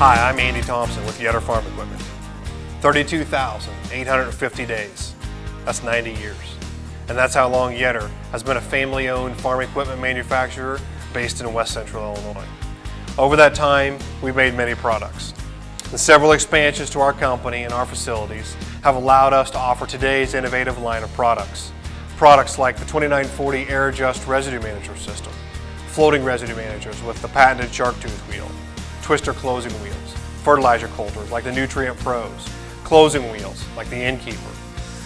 Hi, I'm Andy Thompson with Yetter Farm Equipment. 32,850 days. That's 90 years. And that's how long Yetter has been a family-owned farm equipment manufacturer based in West Central Illinois. Over that time, we've made many products. And several expansions to our company and our facilities have allowed us to offer today's innovative line of products. Products like the 2940 Air Adjust Residue Manager System, floating residue managers with the patented shark tooth wheel, twister closing wheels, fertilizer coulters like the Nutrient Pros, closing wheels like the Innkeeper,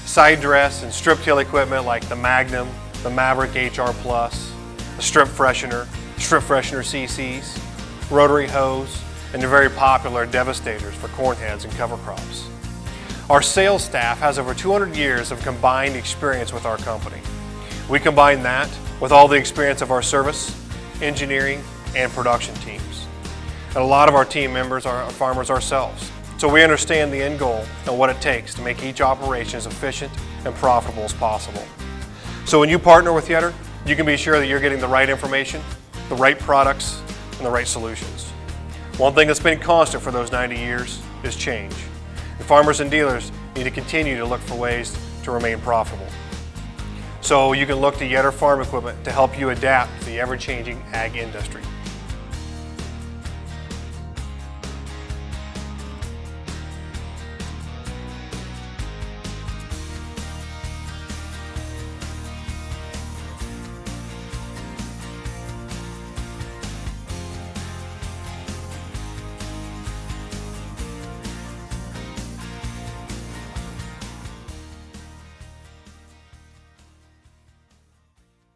side dress and strip till equipment like the Magnum, the Maverick HR Plus, the Strip Freshener CCs, rotary hose, and the very popular Devastators for corn heads and cover crops. Our sales staff has over 200 years of combined experience with our company. We combine that with all the experience of our service, engineering, and production teams. And a lot of our team members are farmers ourselves, so we understand the end goal and what it takes to make each operation as efficient and profitable as possible. So when you partner with Yetter, you can be sure that you're getting the right information, the right products, and the right solutions. One thing that's been constant for those 90 years is change. And farmers and dealers need to continue to look for ways to remain profitable. So you can look to Yetter Farm Equipment to help you adapt to the ever-changing ag industry.